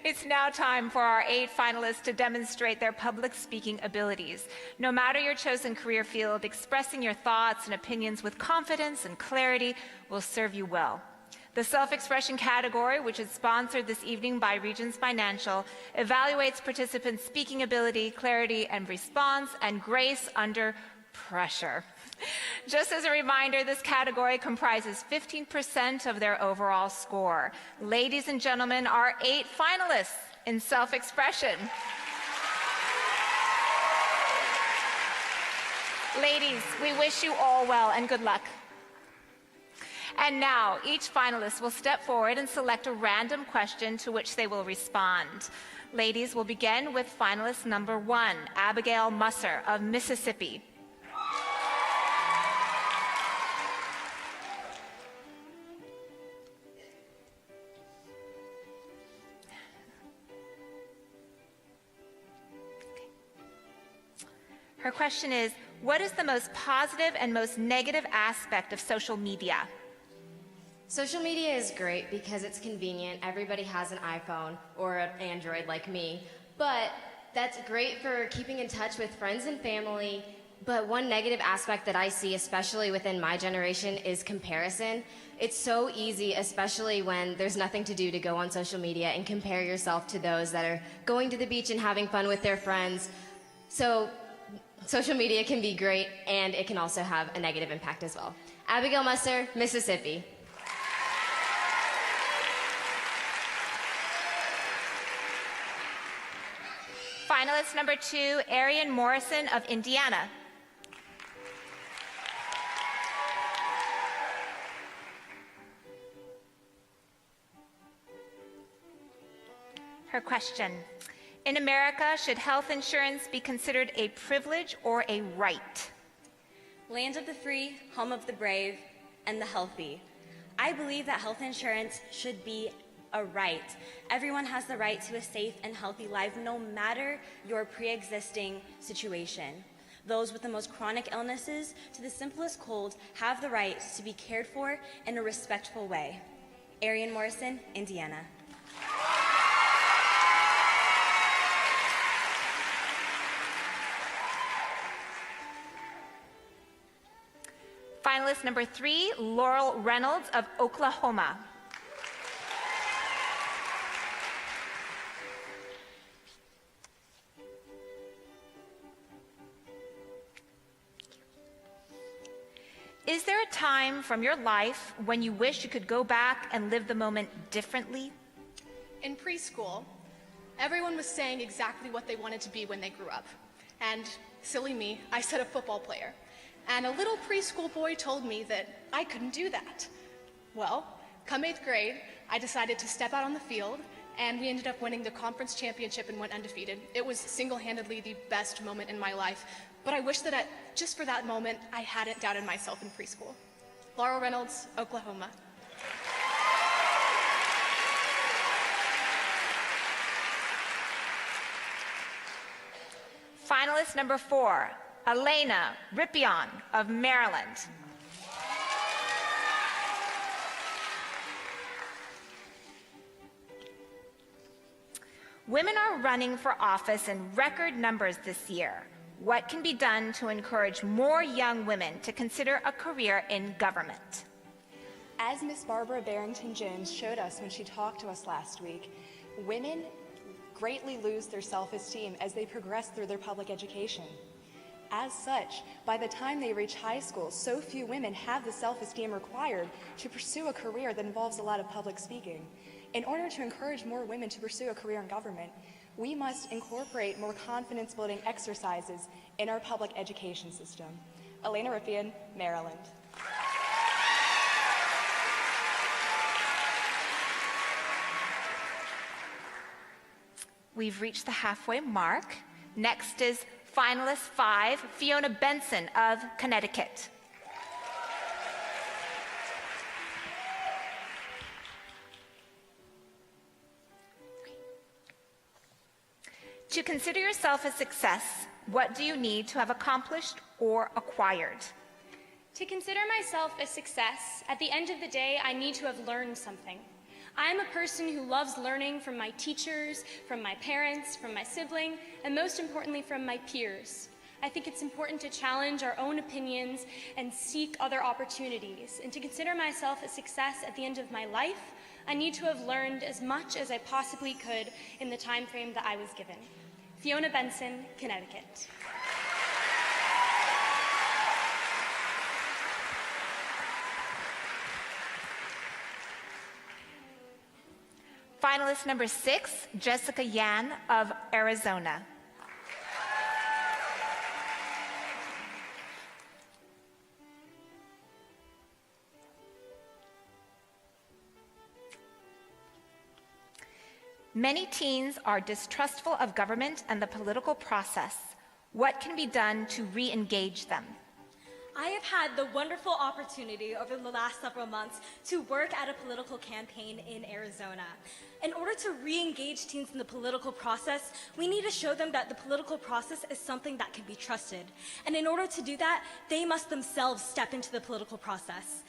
It's now time for our 8 finalists to demonstrate their public speaking abilities. No matter your chosen career field, expressing your thoughts and opinions with confidence and clarity will serve you well. The self-expression category, which is sponsored this evening by Regions Financial, evaluates participants' speaking ability, clarity and response, and grace under pressure. Just as a reminder, this category comprises 15% of their overall score. Ladies and gentlemen, our 8 finalists in self-expression. Ladies, we wish you all well and good luck. And now, each finalist will step forward and select a random question to which they will respond. Ladies, we'll begin with finalist number 1, Abigail Musser of Mississippi. Her question is, what is the most positive and most negative aspect of social media? Social media is great because it's convenient. Everybody has an iPhone or an Android like me. But that's great for keeping in touch with friends and family. But one negative aspect that I see, especially within my generation, is comparison. It's so easy, especially when there's nothing to do, to go on social media and compare yourself to those that are going to the beach and having fun with their friends. So social media can be great, and it can also have a negative impact as well. Abigail Musser, Mississippi. Finalist number 2, Arian Morrison of Indiana. Her question, in America, should health insurance be considered a privilege or a right? Land of the free, home of the brave, and the healthy. I believe that health insurance should be a right. Everyone has the right to a safe and healthy life, no matter your pre-existing situation. Those with the most chronic illnesses to the simplest cold have the right to be cared for in a respectful way. Arian Morrison, Indiana. Finalist number 3, Laurel Reynolds of Oklahoma. Is there a time from your life when you wish you could go back and live the moment differently? In preschool, everyone was saying exactly what they wanted to be when they grew up. And silly me, I said a football player. And a little preschool boy told me that I couldn't do that. Well, come 8th grade, I decided to step out on the field, and we ended up winning the conference championship and went undefeated. It was single-handedly the best moment in my life, but I wish that just for that moment, I hadn't doubted myself in preschool. Laurel Reynolds, Oklahoma. Finalist number 4, Elena Ripion of Maryland. Women are running for office in record numbers this year. What can be done to encourage more young women to consider a career in government? As Ms. Barbara Barrington-Jones showed us when she talked to us last week, women greatly lose their self-esteem as they progress through their public education. As such, by the time they reach high school, so few women have the self-esteem required to pursue a career that involves a lot of public speaking. In order to encourage more women to pursue a career in government, we must incorporate more confidence-building exercises in our public education system. Elena Ripion, Maryland. We've reached the halfway mark. Next is finalist 5, Fiona Benson of Connecticut. To consider yourself a success, what do you need to have accomplished or acquired? To consider myself a success, at the end of the day, I need to have learned something. I'm a person who loves learning from my teachers, from my parents, from my sibling, and most importantly from my peers. I think it's important to challenge our own opinions and seek other opportunities. And to consider myself a success at the end of my life, I need to have learned as much as I possibly could in the time frame that I was given. Fiona Benson, Connecticut. Finalist number 6, Jessica Yan of Arizona. Many teens are distrustful of government and the political process. What can be done to re-engage them? I have had the wonderful opportunity over the last several months to work at a political campaign in Arizona. In order to re-engage teens in the political process, we need to show them that the political process is something that can be trusted. And in order to do that, they must themselves step into the political process.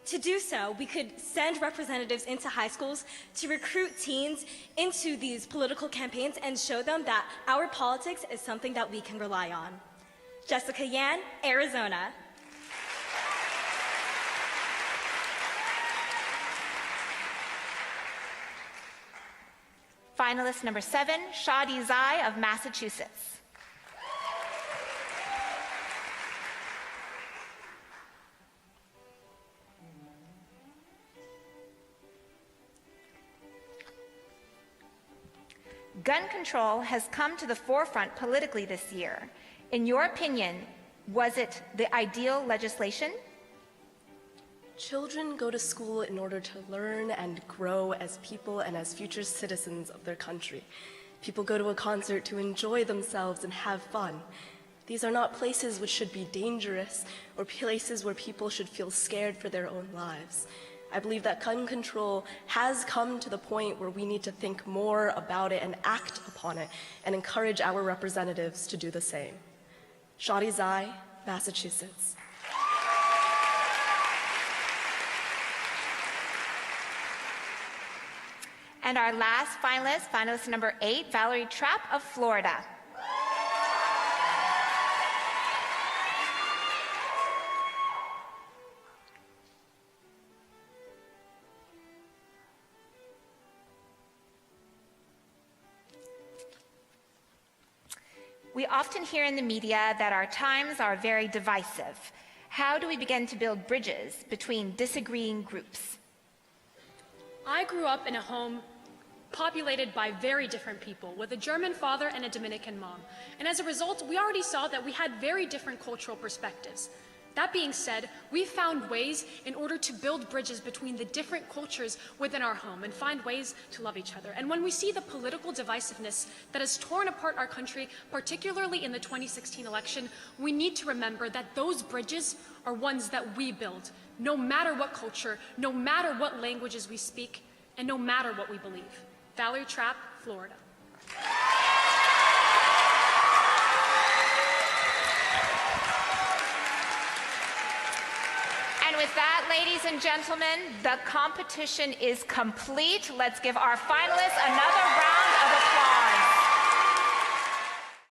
To do so, we could send representatives into high schools to recruit teens into these political campaigns and show them that our politics is something that we can rely on. Jessica Yan, Arizona. Finalist number 7, Shadi Zai of Massachusetts. Gun control has come to the forefront politically this year. In your opinion, was it the ideal legislation? Children go to school in order to learn and grow as people and as future citizens of their country. People go to a concert to enjoy themselves and have fun. These are not places which should be dangerous or places where people should feel scared for their own lives. I believe that gun control has come to the point where we need to think more about it and act upon it and encourage our representatives to do the same. Shadi Zai, Massachusetts. And our last finalist, finalist number 8, Valerie Trapp of Florida. We often hear in the media that our times are very divisive. How do we begin to build bridges between disagreeing groups? I grew up in a home populated by very different people, with a German father and a Dominican mom. And as a result, we already saw that we had very different cultural perspectives. That being said, we found ways in order to build bridges between the different cultures within our home and find ways to love each other. And when we see the political divisiveness that has torn apart our country, particularly in the 2016 election, we need to remember that those bridges are ones that we build, no matter what culture, no matter what languages we speak, and no matter what we believe. Valerie Trapp, Florida. And with that, ladies and gentlemen, the competition is complete. Let's give our finalists another